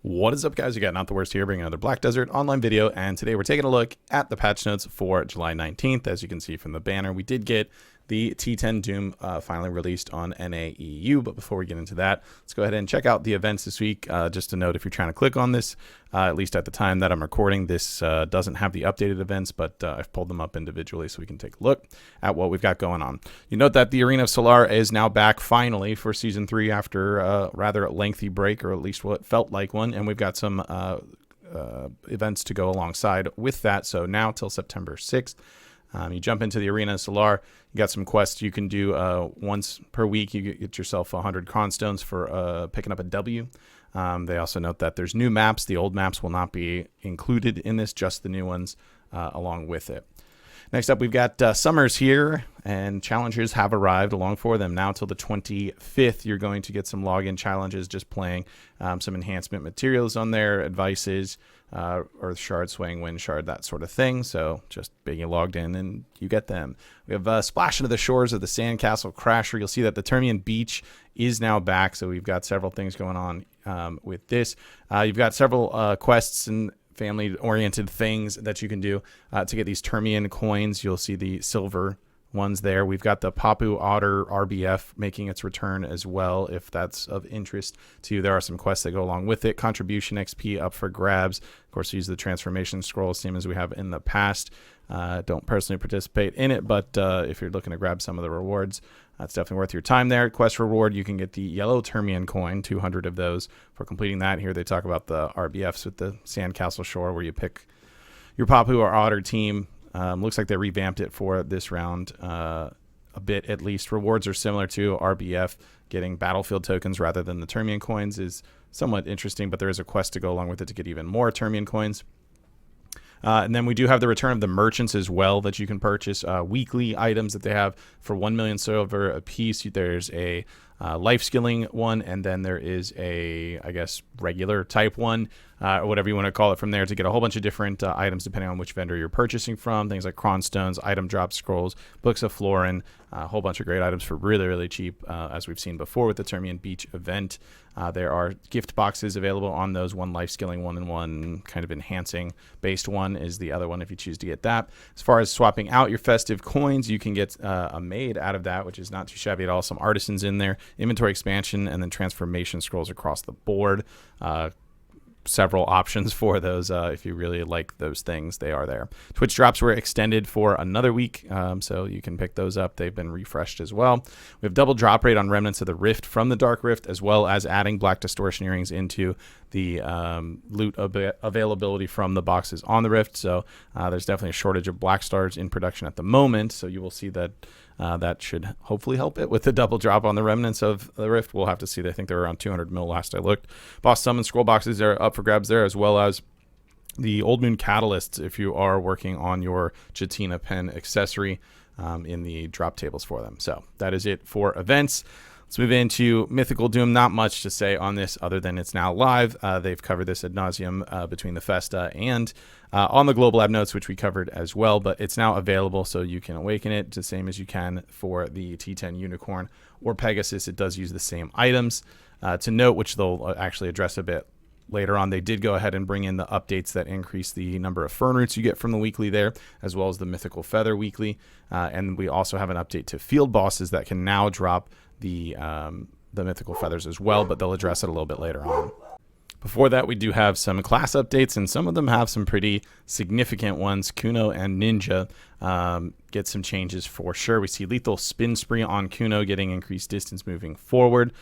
What is up, guys? You got NotTheWorst here, bringing another Black Desert online video, and today we're taking a look at the patch notes for July 19th. As you can see from the banner, we did get the T10 Doom finally released on NAEU, but before we get into that, let's go ahead and check out the events this week. Just a note, if you're trying to click on this, at least at the time that I'm recording, this doesn't have the updated events, but I've pulled them up individually so we can take a look at what we've got going on. You note that the Arena of Solar is now back finally for Season 3 after a rather lengthy break, or at least what felt like one, and we've got some events to go alongside with that. So now till September 6th, you jump into the Arena of Solar. You got some quests you can do once per week. You get yourself 100 Cronstones for picking up a W. They also note that there's new maps. The old maps will not be included in this, just the new ones along with it. Next up, we've got summers here, and challenges have arrived along for them. Now till the 25th, you're going to get some login challenges, just playing some enhancement materials on there, advices, Earth Shard, Swaying Wind Shard, that sort of thing. So just being logged in and you get them. We have Splash into the Shores of the Sandcastle Crasher. You'll see that the Termian Beach is now back, so we've got several things going on with this. You've got several quests and family-oriented things that you can do to get these Termian coins. You'll see the silver ones there. We've got the Papu Otter RBF making its return as well, if that's of interest to you. There are some quests that go along with it. Contribution XP up for grabs. Of course, use the transformation scroll, same as we have in the past. Don't personally participate in it, but if you're looking to grab some of the rewards, that's definitely worth your time there. Quest reward, you can get the yellow Termian coin, 200 of those for completing that. Here they talk about the RBFs with the Sandcastle Shore, where you pick your Papu or Otter team. Looks like they revamped it for this round a bit at least. Rewards are similar to RBF. Getting battlefield tokens rather than the Termian coins is somewhat interesting, but there is a quest to go along with it to get even more Termian coins. And then we do have the return of the merchants as well that you can purchase. Weekly items that they have for 1 million silver a piece. There's a life skilling one, and then there is a, I guess, regular type one, or whatever you want to call it from there, to get a whole bunch of different items depending on which vendor you're purchasing from. Things like Cronstones, item drop scrolls, books of Florin, a whole bunch of great items for really, really cheap, as we've seen before with the Termian Beach event. There are gift boxes available on those. One life skilling one and one kind of enhancing based one is the other one if you choose to get that. As far as swapping out your festive coins, you can get a maid out of that, which is not too shabby at all. Some artisans in there, inventory expansion, and then transformation scrolls across the board. Several options for those. If you really like those things, they are there. Twitch drops were extended for another week, so you can pick those up. They've been refreshed as well. We have double drop rate on Remnants of the Rift from the Dark Rift, as well as adding Black Distortion Earrings into the loot availability from the boxes on the Rift. So there's definitely a shortage of Black Stars in production at the moment, so you will see that that should hopefully help it with the double drop on the Remnants of the Rift. We'll have to see. I think they're around 200 mil last I looked. Boss Summon scroll boxes are up for grabs there, as well as the Old Moon Catalysts if you are working on your Chatina pen accessory in the drop tables for them. So that is it for events. Let's move into Mythical Doom. Not much to say on this other than it's now live. They've covered this ad nauseum between the Festa and on the Global Lab notes, which we covered as well, but it's now available, so you can awaken it the same as you can for the T10 Unicorn or Pegasus. It does use the same items. To note, which they'll actually address a bit later on, they did go ahead and bring in the updates that increase the number of Fern Roots you get from the weekly there, as well as the Mythical Feather weekly. And we also have an update to field bosses that can now drop the Mythical Feathers as well, but they'll address it a little bit later on. Before that, we do have some class updates, and some of them have some pretty significant ones. Kuno and Ninja get some changes for sure. We see Lethal Spin Spree on Kuno getting increased distance moving forward.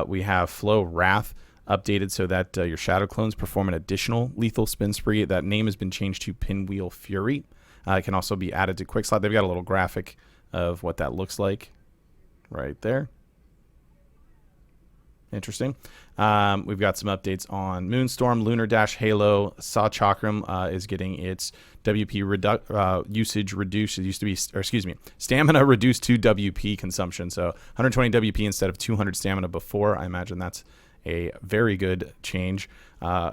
We have Flow Wrath updated so that your Shadow Clones perform an additional Lethal Spin Spree. That name has been changed to Pinwheel Fury. It can also be added to Quick Slot. They've got a little graphic of what that looks like right there. Interesting. We've got some updates on Moonstorm, Lunar Dash, Halo. Saw Chakram is getting its WP usage reduced. It used to be, or excuse me, stamina reduced to WP consumption. So 120 WP instead of 200 stamina before. I imagine that's a very good change,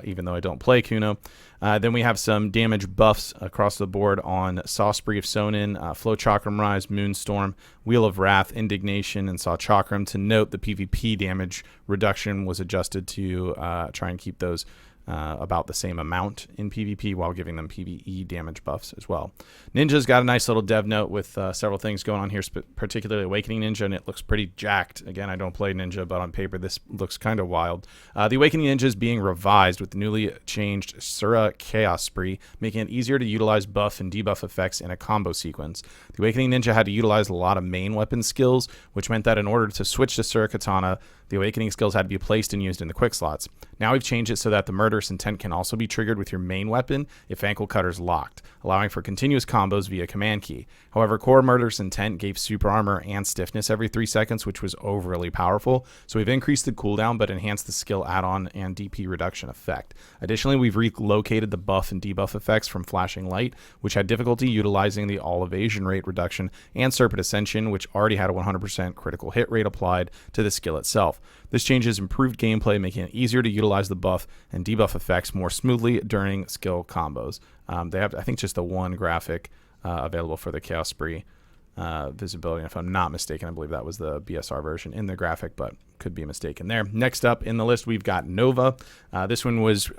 even though I don't play Kuno. Then we have some damage buffs across the board on Saw Spree of Sonin, Flow Chakram Rise, Moonstorm, Wheel of Wrath, Indignation, and Saw Chakram. To note, the PvP damage reduction was adjusted to try and keep those about the same amount in PvP while giving them PvE damage buffs as well. Ninja's got a nice little dev note with several things going on here, particularly Awakening Ninja, and it looks pretty jacked. Again, I don't play Ninja, but on paper this looks kind of wild. The Awakening Ninja is being revised with the newly changed Sura Chaos Spree, making it easier to utilize buff and debuff effects in a combo sequence. The Awakening Ninja had to utilize a lot of main weapon skills, which meant that in order to switch to Sura Katana, the Awakening skills had to be placed and used in the quick slots. Now we've changed it so that the Murderous Intent can also be triggered with your main weapon if Ankle Cutter's locked, allowing for continuous combos via command key. However, core Murderous Intent gave super armor and stiffness every 3 seconds, which was overly powerful, so we've increased the cooldown but enhanced the skill add-on and DP reduction effect. Additionally, we've relocated the buff and debuff effects from Flashing Light, which had difficulty utilizing the all evasion rate reduction, and Serpent Ascension, which already had a 100% critical hit rate applied to the skill itself. This change has improved gameplay, making it easier to utilize the buff and debuff effects more smoothly during skill combos. They have, I think, just the one graphic available for the Chaos Spree visibility. And if I'm not mistaken, I believe that was the BSR version in the graphic, but could be mistaken there. Next up in the list, we've got Nova. This one was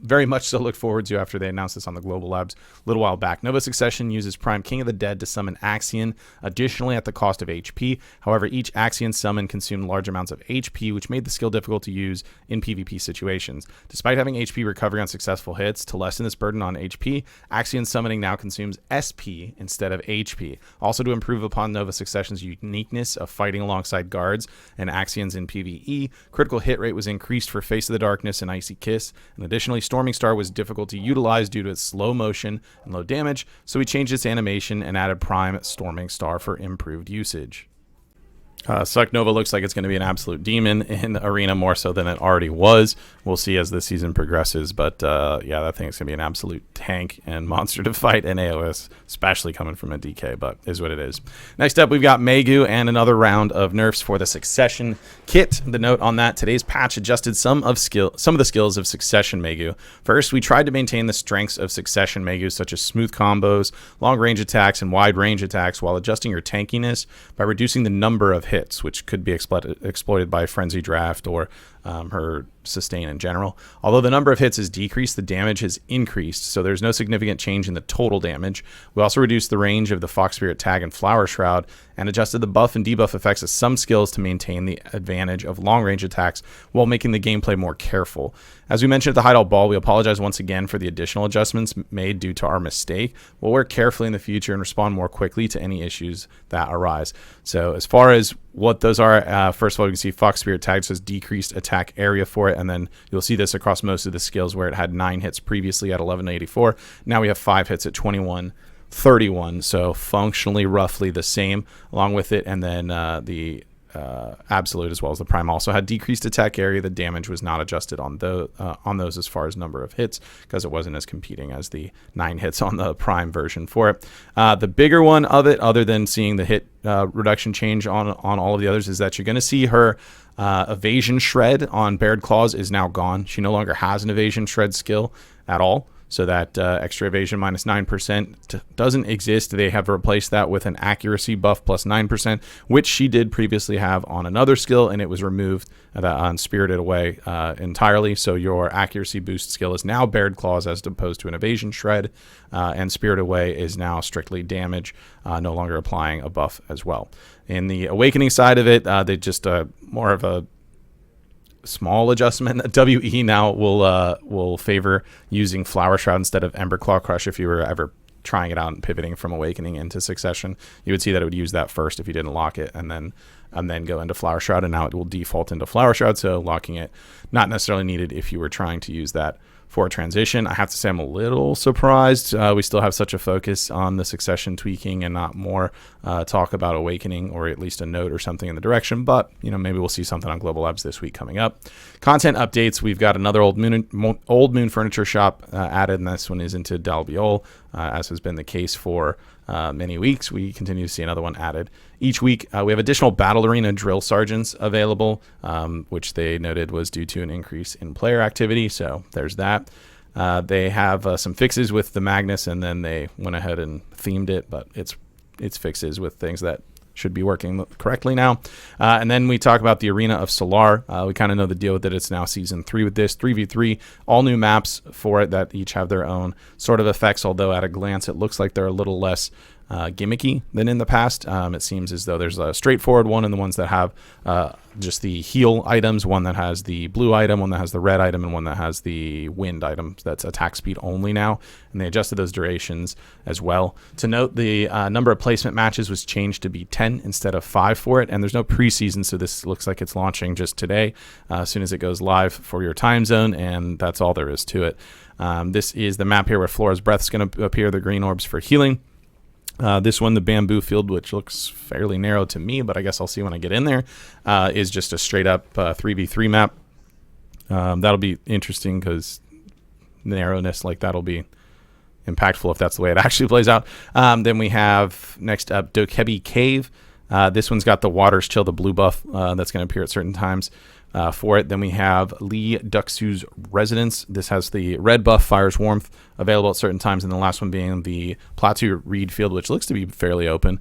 very much so looked forward to after they announced this on the Global Labs a little while back. Nova Succession uses Prime King of the Dead to summon Axion, additionally at the cost of HP. However, each Axion summon consumed large amounts of HP, which made the skill difficult to use in PvP situations. Despite having HP recovery on successful hits, to lessen this burden on HP, Axion summoning now consumes SP instead of HP. Also, to improve upon Nova Succession's uniqueness of fighting alongside guards and Axions in PvE, critical hit rate was increased for Face of the Darkness and Icy Kiss, and additionally, Storming Star was difficult to utilize due to its slow motion and low damage, so we changed its animation and added Prime Storming Star for improved usage. Suck Nova looks like it's going to be an absolute demon in Arena, more so than it already was. We'll see as the season progresses, but yeah, that thing is going to be an absolute tank and monster to fight in AOS, especially coming from a DK, but is what it is. Next up, we've got Megu and another round of nerfs for the Succession kit. The note on that, today's patch adjusted some of the skills of Succession Megu. First, we tried to maintain the strengths of Succession Megu, such as smooth combos, long range attacks, and wide range attacks, while adjusting your tankiness by reducing the number of hits, which could be exploited by Frenzy Draft or her sustain in general. Although the number of hits has decreased, the damage has increased, so there's no significant change in the total damage. We also reduced the range of the Fox Spirit Tag and Flower Shroud, and adjusted the buff and debuff effects of some skills to maintain the advantage of long-range attacks while making the gameplay more careful. As we mentioned at the Hideout Ball, we apologize once again for the additional adjustments made due to our mistake. We'll work carefully in the future and respond more quickly to any issues that arise. So as far as what those are, first of all, you can see Fox Spirit Tag says decreased attack area for it, and then you'll see this across most of the skills where it had 9 hits previously at 1184. Now we have 5 hits at 2131, so functionally roughly the same along with it. And then the Absolute as well as the Prime also had decreased attack area. The damage was not adjusted on those as far as number of hits, because it wasn't as competing as the 9 hits on the Prime version for it. The bigger one of it, other than seeing the hit reduction change on all of the others, is that you're going to see her evasion shred on Bared Claws is now gone. She no longer has an evasion shred skill at all. So that extra evasion minus 9% doesn't exist. They have replaced that with an accuracy buff plus 9%, which she did previously have on another skill, and it was removed on Spirited Away entirely. So your accuracy boost skill is now Bared Claws as opposed to an evasion shred, and Spirited Away is now strictly damage, no longer applying a buff as well. In the Awakening side of it, they just more of a small adjustment. WE now will favor using Flower Shroud instead of Ember Claw Crush. If you were ever trying it out and pivoting from Awakening into Succession, you would see that it would use that first if you didn't lock it, and then go into Flower Shroud, and now it will default into Flower Shroud, so locking it not necessarily needed if you were trying to use that for a transition. I have to say I'm a little surprised we still have such a focus on the Succession tweaking and not more talk about Awakening, or at least a note or something in the direction, but maybe we'll see something on Global Labs this week coming up. Content updates, we've got another Old Moon Furniture Shop added, and this one is into Dalbiol, as has been the case for many weeks. We continue to see another one added each week. We have additional Battle Arena drill sergeants available, which they noted was due to an increase in player activity. So there's that. They have some fixes with the Magnus, and then they went ahead and themed it, but it's fixes with things that should be working correctly now. And then we talk about the Arena of Solar. We kind of know the deal with it. It's now season 3 with this 3v3, all new maps for it that each have their own sort of effects, although at a glance it looks like they're a little less gimmicky than in the past. It seems as though there's a straightforward one, and the ones that have just the heal items, one that has the blue item, one that has the red item, and one that has the wind item. That's attack speed only now, and they adjusted those durations as well. To note, the number of placement matches was changed to be 10 instead of 5 for it, and there's no preseason, so this looks like it's launching just today as soon as it goes live for your time zone, and that's all there is to it. This is the map here where Flora's Breath is going to appear, the green orbs for healing. This one, the Bamboo Field, which looks fairly narrow to me, but I guess I'll see when I get in there, is just a straight-up 3v3 map. That'll be interesting because narrowness like that'll be impactful if that's the way it actually plays out. Then we have, next up, Dokebi Cave. This one's got the Waters Chill, the blue buff that's going to appear at certain times for it. Then we have Lee Duxu's Residence. This has the red buff, Fire's Warmth, available at certain times, and the last one being the Plateau Reed Field, which looks to be fairly open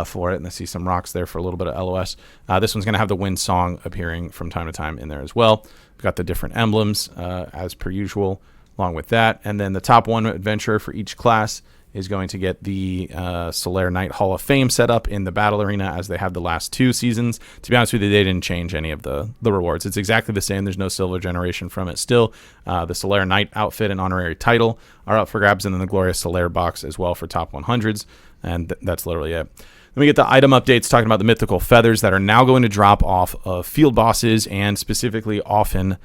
for it, and I see some rocks there for a little bit of LOS. This one's going to have the Wind Song appearing from time to time in there as well. We've got the different emblems as per usual along with that, and then the top one adventurer for each class is going to get the Solaire Knight Hall of Fame set up in the Battle Arena as they have the last 2 seasons. To be honest with you, they didn't change any of the rewards. It's exactly the same. There's no silver generation from it still. The Solaire Knight outfit and honorary title are up for grabs, and then the Glorious Solaire box as well for top 100s, and that's literally it. Then we get the item updates talking about the mythical feathers that are now going to drop off of field bosses, and specifically often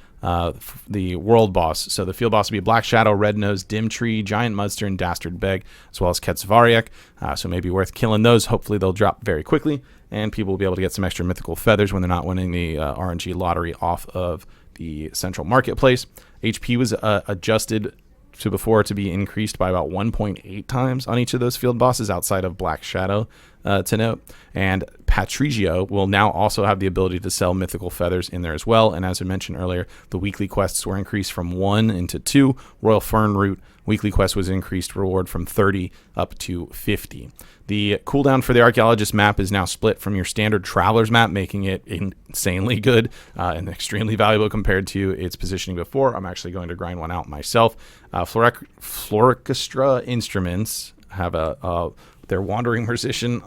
the world boss. So the field boss will be Black Shadow, Red Nose, Dim Tree, Giant Mudster, and Dastard Beg, as well as Ketzvariak. So maybe worth killing those. Hopefully they'll drop very quickly, and people will be able to get some extra mythical feathers when they're not winning the RNG lottery off of the central marketplace. HP was adjusted to before to be increased by about 1.8 times on each of those field bosses outside of Black Shadow, to note. And Patrigio will now also have the ability to sell mythical feathers in there as well. And as I mentioned earlier, the weekly quests were increased from 1 into 2. Royal Fern Route weekly quest was increased reward from 30 up to 50. The cooldown for the Archaeologist map is now split from your standard Traveler's map, making it insanely good and extremely valuable compared to its positioning before. I'm actually going to grind one out myself. Florchestra Instruments have their wandering musician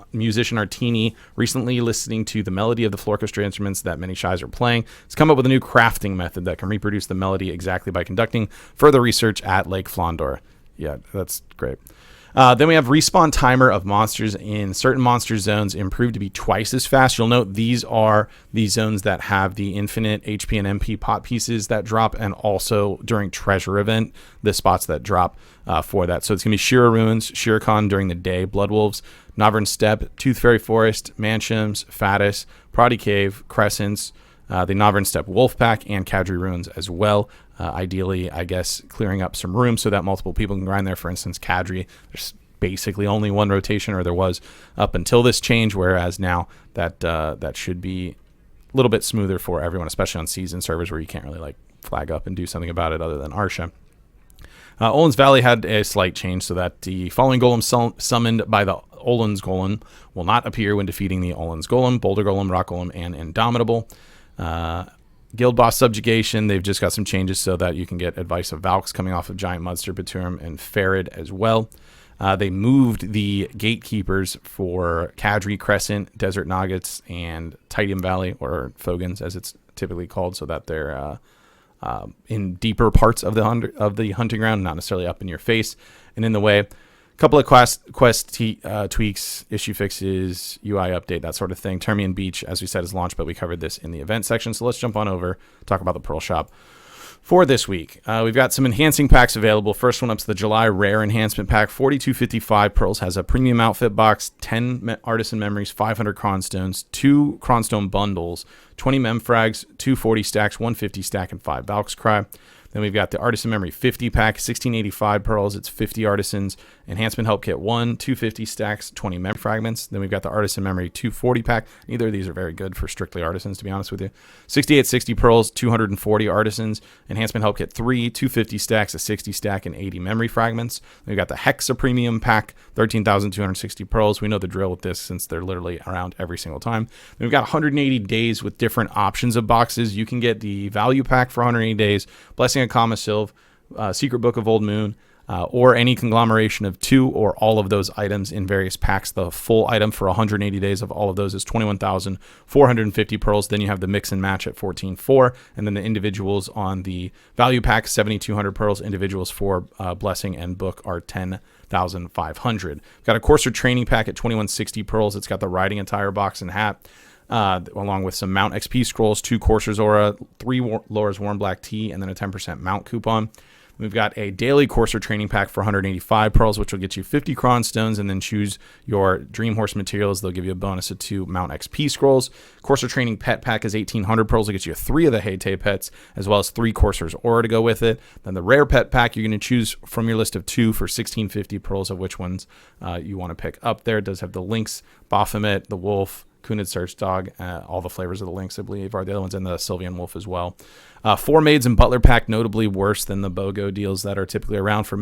Artini, recently listening to the melody of the Florchestra instruments that many Shais are playing, has come up with a new crafting method that can reproduce the melody exactly by conducting further research at Lake Flondor. Yeah, that's great. Then we have respawn timer of monsters in certain monster zones improved to be twice as fast. You'll note these are the zones that have the infinite HP and MP pot pieces that drop, and also during treasure event, the spots that drop for that. So it's going to be Shira Ruins, Shiracon during the day, Bloodwolves, Novern Steppe, Tooth Fairy Forest, Mansions, Faddis, Prodi Cave, Crescents, the Novern Steppe Wolfpack, and Kadri Ruins as well. Ideally, I guess, clearing up some room so that multiple people can grind there. For instance, Kadri, there's basically only one rotation, or there was up until this change, whereas now that should be a little bit smoother for everyone, especially on season servers where you can't really like flag up and do something about it other than Arsha. Olin's Valley had a slight change so that the following golem summoned by the Olin's Golem will not appear when defeating the Olin's Golem, Boulder Golem, Rock Golem, and Indomitable. Guild Boss Subjugation, they've just got some changes so that you can get Advice of Valks coming off of Giant Mudster, Baturum, and Farid as well. They moved the Gatekeepers for Kadri, Crescent, Desert Nuggets, and Titium Valley, or Fogans as it's typically called, so that they're in deeper parts of the hunting ground, not necessarily up in your face and in the way. Couple of quest tweaks, issue fixes, UI update, that sort of thing. Termian Beach, as we said, is launched, but we covered this in the event section. So let's jump on over, talk about the Pearl Shop for this week. We've got some enhancing packs available. First one up is the July Rare Enhancement Pack. 4255 pearls, has a premium outfit box, 10 Artisan Memories, 500 Cronstones, 2 Cronstone bundles, 20 Memfrags, 2 40 stacks, 150 stack, and 5 Valk's Cry. Then we've got the Artisan Memory 50 pack, 1685 pearls. It's 50 artisans. Enhancement Help Kit 1, 250 stacks, 20 memory fragments. Then we've got the Artisan Memory 240 pack. Neither of these are very good for strictly artisans, to be honest with you. 6860 pearls, 240 artisans. Enhancement Help Kit 3, 250 stacks, a 60 stack, and 80 memory fragments. Then we've got the Hexa Premium pack, 13,260 pearls. We know the drill with this since they're literally around every single time. Then we've got 180 days with different options of boxes. You can get the value pack for 180 days, Blessing of Kama Sylve, Secret Book of Old Moon, or any conglomeration of 2 or all of those items in various packs. The full item for 180 days of all of those is 21,450 pearls. Then you have the mix and match at 14,400, and then the individuals on the value pack, 7,200 pearls. Individuals for Blessing and Book are 10,500. Got a Courser Training pack at 2,160 pearls. It's got the riding attire box and hat, along with some Mount XP scrolls, 2 Courser's Aura, 3 Laura's Warm Black Tea, and then a 10% Mount coupon. We've got a daily Courser Training pack for 185 pearls, which will get you 50 Cron stones, and then choose your Dream Horse materials. They'll give you a bonus of 2 Mount XP scrolls. Courser Training pet pack is 1,800 pearls. It'll get you 3 of the Heyday pets, as well as 3 Courser's Aura to go with it. Then the rare pet pack, you're going to choose from your list of 2 for 1,650 pearls of which ones you want to pick up there. It does have the Lynx, Baphomet, the Wolf, Kuno Search Dog, all the flavors of the Lynx, I believe, are the other ones, and the Sylvian Wolf as well. 4 Maids and Butler pack, notably worse than the BOGO deals that are typically around for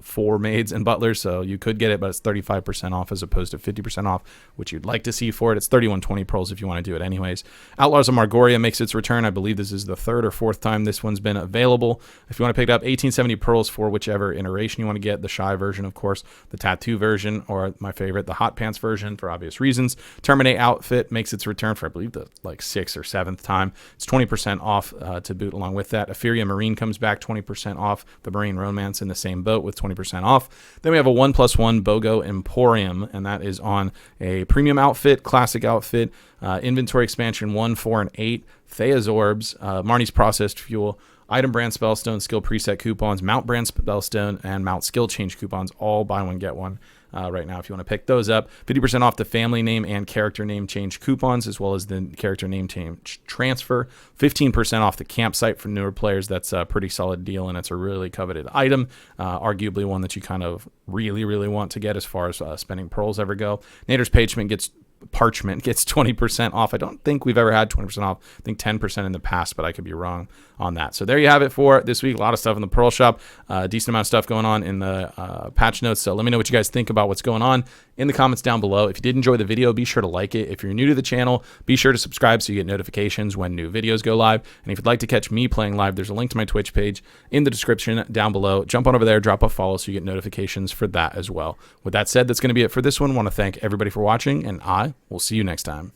4 Maids and Butlers, so you could get it, but it's 35% off as opposed to 50% off, which you'd like to see for it. It's 3,120 pearls if you want to do it anyways. Outlaws of Margoria makes its return. I believe this is the 3rd or 4th time this one's been available. If you want to pick it up, 1,870 pearls for whichever iteration you want to get. The Shy version, of course, the Tattoo version, or my favorite, the Hot Pants version, for obvious reasons. Terminate outfit makes its return for, I believe, the 6th or 7th time. It's 20% off to boot along with that. Etheria Marine comes back, 20% off. The Marine Romance in the same boat with 20% off. Then we have a 1+1 BOGO Emporium, and that is on a premium outfit, classic outfit, inventory expansion 1, 4, and 8, Thea's Orbs, Marnie's Processed Fuel, Item Brand Spellstone, Skill Preset coupons, Mount Brand Spellstone, and Mount Skill Change coupons, all buy one, get one. Right now, if you want to pick those up. 50% off the family name and character name change coupons, as well as the character name change transfer. 15% off the campsite for newer players. That's a pretty solid deal, and it's a really coveted item. Arguably one that you kind of really want to get as far as spending pearls ever go. Nader's Parchment gets 20% off. I don't think we've ever had 20% off. I think 10% in the past, but I could be wrong on that. So there you have it for this week. A lot of stuff in the Pearl Shop. Decent amount of stuff going on in the patch notes. So let me know what you guys think about what's going on in the comments down below. If you did enjoy the video, be sure to like it. If you're new to the channel, be sure to subscribe so you get notifications when new videos go live. And if you'd like to catch me playing live, there's a link to my Twitch page in the description down below. Jump on over there, drop a follow so you get notifications for that as well. With that said, that's going to be it for this one. I want to thank everybody for watching, and I will see you next time.